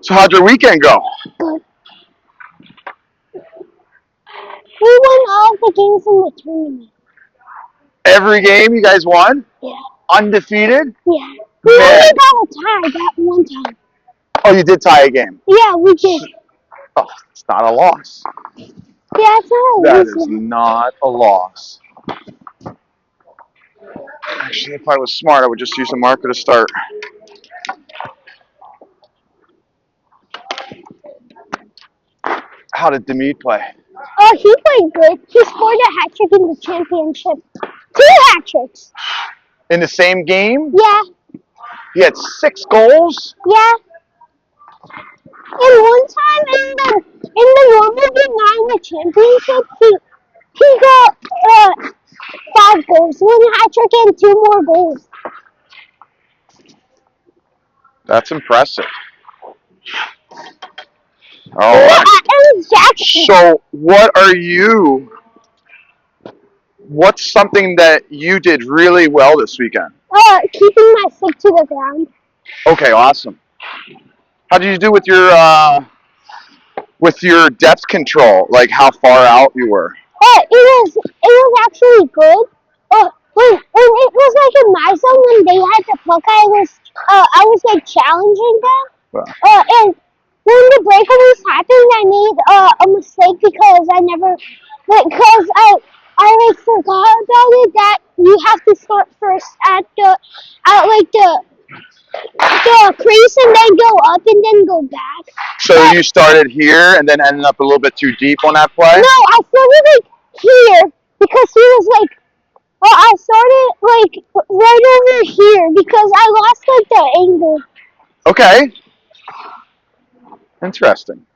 So how'd your weekend go? Good. We won all the games in the tournament. Every game you guys won? Yeah. Undefeated? Yeah. We only got a tie that one time. Oh, you did tie a game. Yeah, we did. Oh, it's not a loss. Yeah, it's not a That lose. is not a loss. Actually, if I was smart, I would just use a marker to start. How did Demid play? Oh, he played good. He scored a hat trick in the championship. 2 hat tricks. In the same game? Yeah. He had 6 goals? Yeah. And one time in the normal game, not in the championship, he got 5 goals, 1 hat trick and 2 more goals. That's impressive. All Yeah, right. and Jackson. So, what's something that you did really well this weekend? Keeping my stick to the ground. Okay, awesome. How did you do with your depth control? Like how far out you were? It was actually good. When it was like in my zone when they had the puck, I was like challenging them. Wow. And when the breakaways happened, I made a mistake because I like forgot about it that you have to start first at like the crease and then go up and then go back. So you started here and then ended up a little bit too deep on that play? No, I started like here because he was like. Well, I started like right over here because I lost like the angle. Okay. Interesting.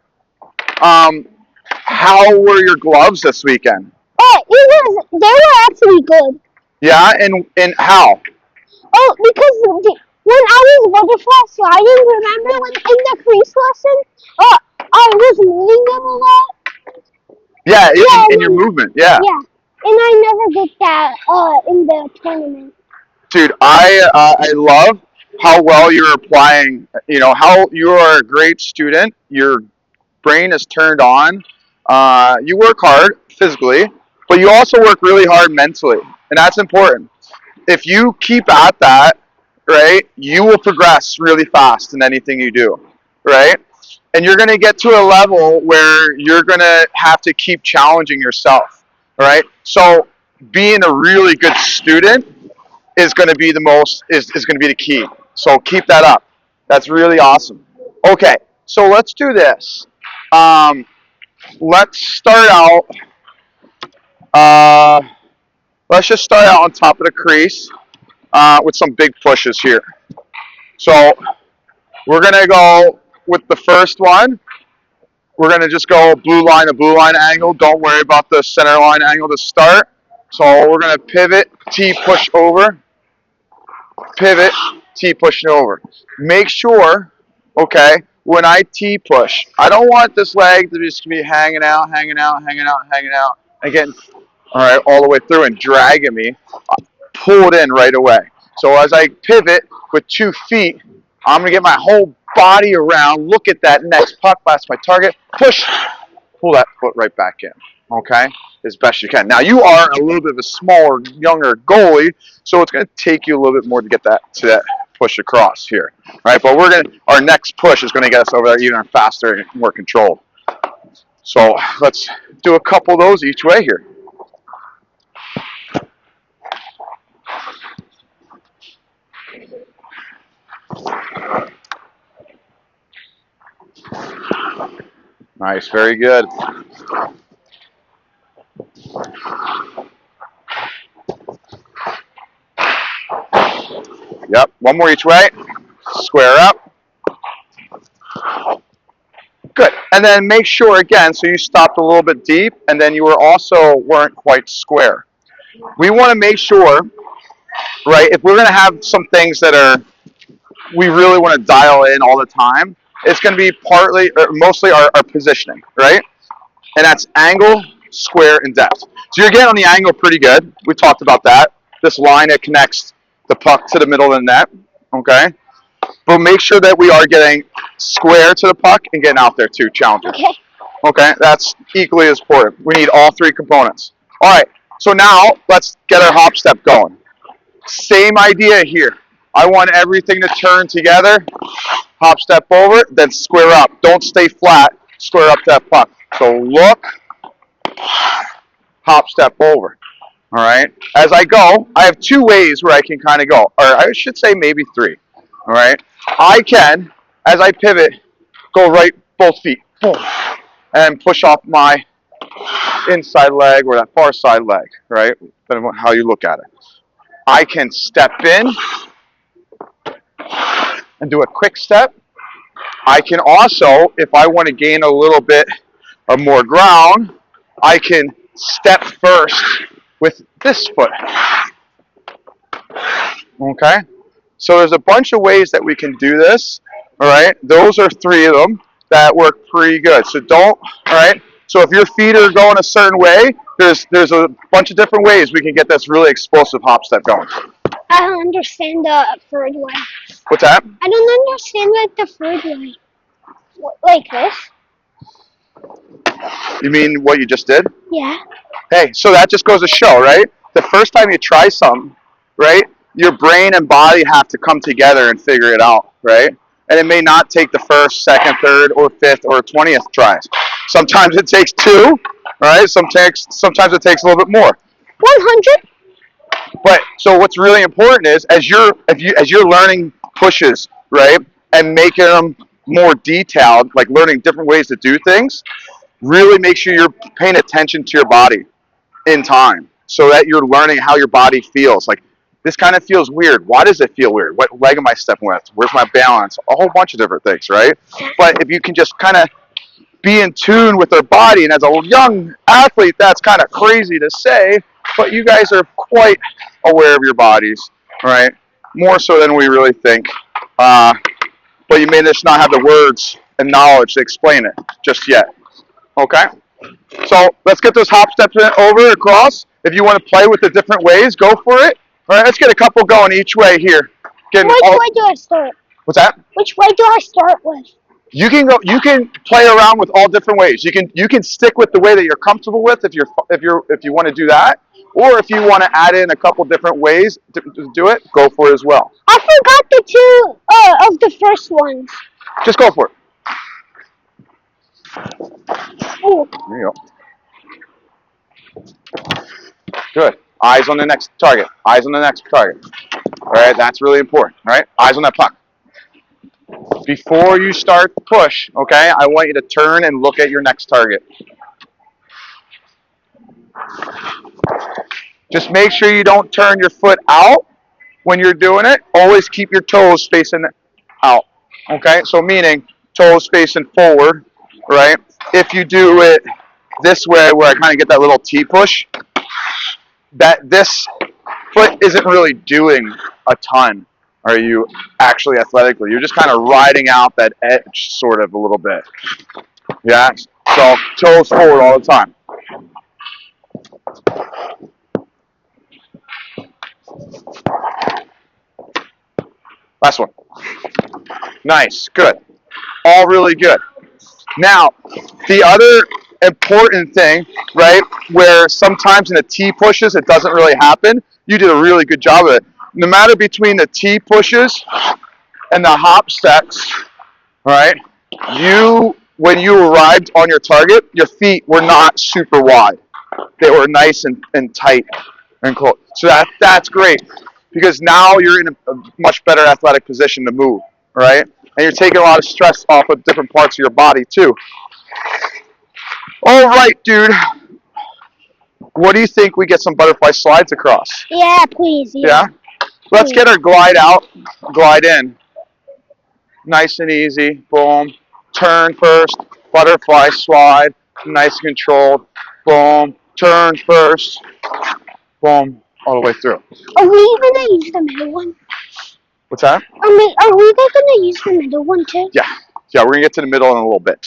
How were your gloves this weekend? They were actually good. Yeah, and how? Oh, because when I was butterfly sliding, remember when in the crease lesson, I was moving them a lot. Yeah, in your movement, yeah. Yeah, and I never did that in the tournament. Dude, I love how well you're applying. You know how you are a great student. Your brain is turned on. You work hard physically, but you also work really hard mentally, and that's important. If you keep at that, right, you will progress really fast in anything you do, right? And you're going to get to a level where you're going to have to keep challenging yourself, right? So being a really good student is going to be is going to be the key. So keep that up. That's really awesome. Okay, so let's do this. Let's start out. Uh, let's just start out on top of the crease with some big pushes here. So we're gonna go with the first one. We're gonna just go blue line to blue line angle. Don't worry about the center line angle to start. So we're gonna pivot, T push over, pivot, T pushing over. Make sure, okay, when I T push, I don't want this leg to just be hanging out, hanging out, hanging out, hanging out, and getting all the way through and dragging me. Pull it in right away. So as I pivot with 2 feet, I'm gonna get my whole body around, look at that next puck, that's my target, push, pull that foot right back in, okay, as best you can. Now you are a little bit of a smaller, younger goalie, so it's gonna take you a little bit more to get that push across here, right? But our next push is gonna get us over there even faster and more controlled. So let's do a couple of those each way here. Nice, very good. Yep, one more each way. Square up. Good. And then make sure again, so you stopped a little bit deep, and then you weren't quite square. We want to make sure, right, if we're going to have some things that we really want to dial in all the time, it's going to be mostly our positioning, right? And that's angle, square, and depth. So you're getting on the angle pretty good. We talked about that. This line that connects the puck to the middle of the net, okay? but make sure that we are getting square to the puck and getting out there too, challenging. Okay. Okay, that's equally as important. We need all three components. All right, so now let's get our hop step going. Same idea here. I want everything to turn together. Hop step over, then square up. Don't stay flat. Square up that puck. So look, hop step over. All right. As I go, I have two ways where I can kind of go, or I should say maybe three. All right. I can, as I pivot, go right both feet, boom, and push off my inside leg or that far side leg. Right, depending on how you look at it. I can step in and do a quick step. I can also, if I want to gain a little bit of more ground, I can step first with this foot. Okay? So there's a bunch of ways that we can do this. All right? Those are three of them that work pretty good. So don't, all right? So if your feet are going a certain way, there's a bunch of different ways we can get this really explosive hop step going. I don't understand the third one. What's that? I don't understand like the third one. Like this? You mean what you just did? Yeah. Hey, so that just goes to show, right? The first time you try something, right, your brain and body have to come together and figure it out, right? And it may not take the first, second, third, or fifth, or 20th tries. Sometimes it takes two, right? Sometimes it takes a little bit more. 100? But so what's really important is as you're learning pushes, right, and making them more detailed, like learning different ways to do things, really make sure you're paying attention to your body in time so that you're learning how your body feels. Like, this kind of feels weird. Why does it feel weird? What leg am I stepping with? Where's my balance? A whole bunch of different things, right? But if you can just kind of be in tune with their body, and as a young athlete, that's kind of crazy to say, but you guys are quite aware of your bodies, right? More so than we really think. But you may just not have the words and knowledge to explain it just yet. Okay? So let's get those hop steps over across. If you want to play with the different ways, go for it. All right, let's get a couple going each way here. Which way do I start? What's that? Which way do I start with? You can go. You can play around with all different ways. You can stick with the way that you're comfortable with if you want to do that, or if you want to add in a couple different ways to do it, go for it as well. I forgot the two of the first ones. Just go for it. Oh. There you go. Good. Eyes on the next target. Eyes on the next target. All right, that's really important. All right, eyes on that puck. Before you start the push, okay, I want you to turn and look at your next target. Just make sure you don't turn your foot out when you're doing it. Always keep your toes facing out. Okay, so meaning toes facing forward, right? If you do it this way, where I kind of get that little T push, that this foot isn't really doing a ton. Are you actually athletically? You're just kind of riding out that edge sort of a little bit. Yeah, so toes forward all the time. Last one. Nice, good. All really good. Now, the other important thing, right, where sometimes in the T pushes it doesn't really happen, you did a really good job of it. No matter between the T pushes and the hop steps, right, when you arrived on your target, your feet were not super wide. They were nice and tight and close. So that's great because now you're in a much better athletic position to move, right? And you're taking a lot of stress off of different parts of your body too. All right, dude. What do you think we get some butterfly slides across? Yeah, please. Yeah? Let's get our glide out, glide in. Nice and easy. Boom. Turn first. Butterfly slide. Nice and controlled. Boom. Turn first. Boom. All the way through. Are we gonna use the middle one? What's that? Are we gonna use the middle one too? Yeah. Yeah, we're going to get to the middle in a little bit.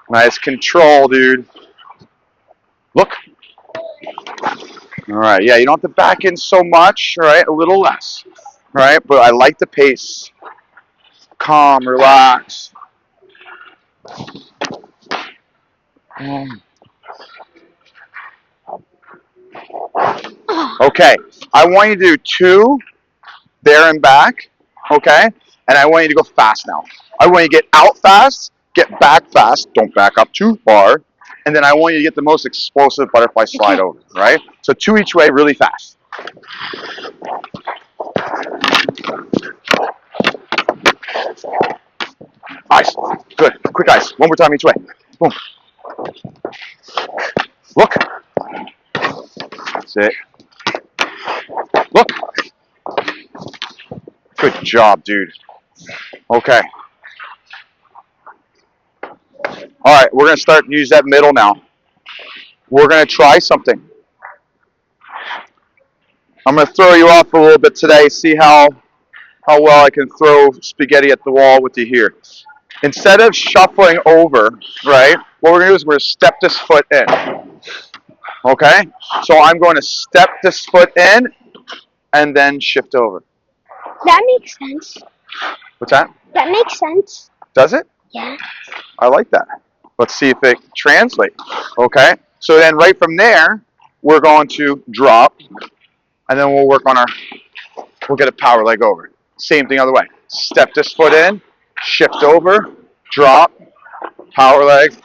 Nice control, dude. Look. All right, yeah, you don't have to back in so much, all right? A little less, all right? But I like the pace. Calm, relax. Okay, I want you to do 2 there and back, okay? And I want you to go fast now. I want you to get out fast, get back fast, don't back up too far, and then I want you to get the most explosive butterfly slide over, right? So 2 each way, really fast. Eyes, good, quick eyes, one more time each way. Boom, look, that's it. Look, good job, dude. Okay, all right, we're gonna start use that middle now. We're gonna try something. I'm gonna throw you off a little bit today, see how well I can throw spaghetti at the wall with you here. Instead of shuffling over, right, what we're going to do is we're going to step this foot in. Okay? So I'm going to step this foot in and then shift over. That makes sense. What's that? That makes sense. Does it? Yeah. I like that. Let's see if it translates. Okay? So then right from there, we're going to drop, and then we'll work on we'll get a power leg over. Same thing other way. Step this foot in, shift over, drop, power leg,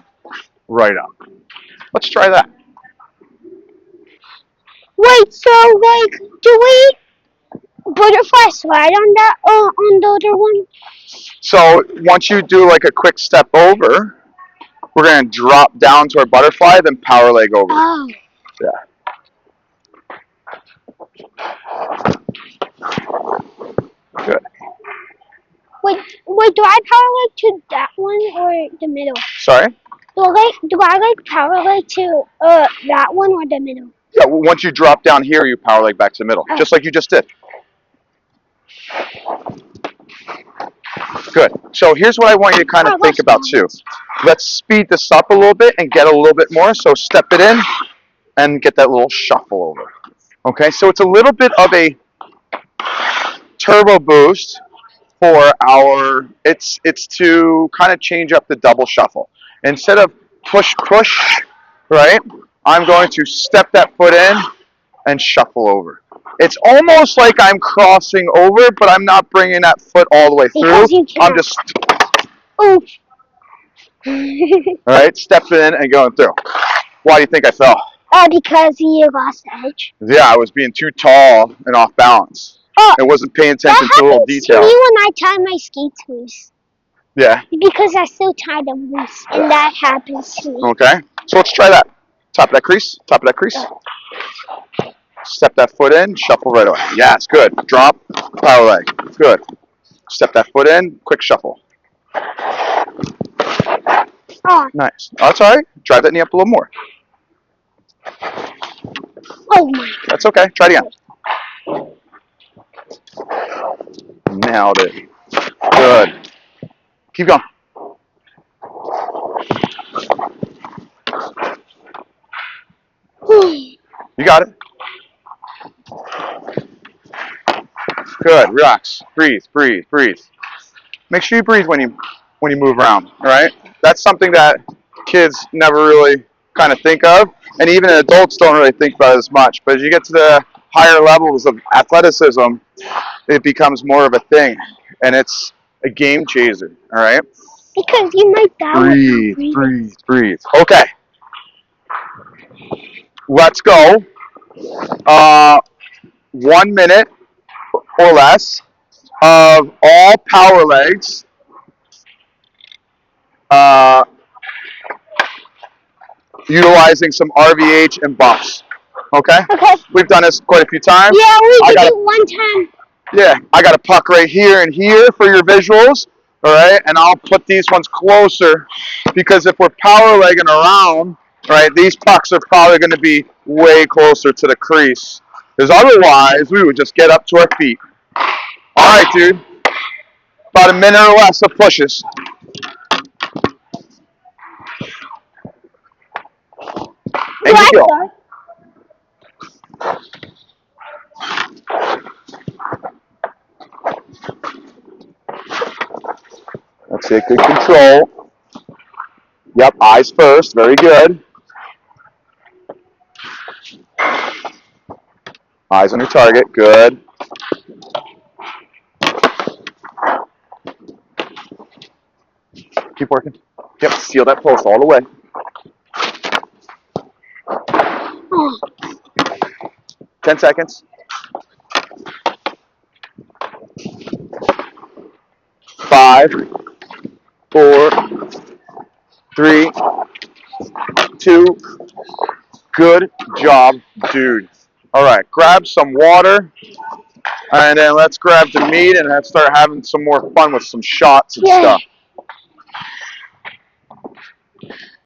right up. Let's try that. Wait, so like, do we butterfly slide on that on the other one? So once you do like a quick step over, we're going to drop down to our butterfly, then power leg over. Oh. Yeah. Good. Wait, do I power leg to that one or the middle? Sorry? Do I like power leg to that one or the middle? Yeah, well, once you drop down here, you power leg back to the middle, just like you just did. Good. So here's what I want you to kind of think about too. Let's speed this up a little bit and get a little bit more. So step it in and get that little shuffle over. Okay, so it's a little bit of a turbo boost for it's to kind of change up the double shuffle. Instead of push, right, I'm going to step that foot in and shuffle over. It's almost like I'm crossing over, but I'm not bringing that foot all the way through. I'm just, Oof. all right, stepping in and going through. Why do you think I fell? Because you lost the edge. Yeah, I was being too tall and off balance. I wasn't paying attention to little details. That happens to me when I tie my skates loose. Yeah. Because I still tie them loose, and that happens to me. Okay, so let's try that. Top of that crease, top of that crease. Step that foot in, shuffle right away. Yes, good. Drop, power leg. Good. Step that foot in, quick shuffle. Oh. Nice. Oh, that's all right. Drive that knee up a little more. Oh my. That's okay. Try it again. Nailed it. Good. Keep going. You got it. Good. Relax. Breathe. Breathe. Breathe. Make sure you breathe when you move around. All right. That's something that kids never really kind of think of, and even adults don't really think about it as much. But as you get to the higher levels of athleticism, it becomes more of a thing, and it's a game changer. All right. Because you might die. Breathe. Breathe. Breathe. Okay. Let's go. 1 minute or less of all power legs. Utilizing some RVH and bumps. Okay? Okay. We've done this quite a few times. Yeah, we did it one time. Yeah, I got a puck right here and here for your visuals. All right, and I'll put these ones closer because if we're power legging around, right, these pucks are probably going to be way closer to the crease. Because otherwise, we would just get up to our feet. All right, dude. About a minute or less of pushes. And you go. That's it. Good control. Yep, eyes first. Very good. Eyes on your target. Good. Keep working. Yep, seal that post all the way. 10 seconds. 5, 4, 3, 2. Good job, dude. All right, grab some water, and then let's grab the meat and let's start having some more fun with some shots and stuff.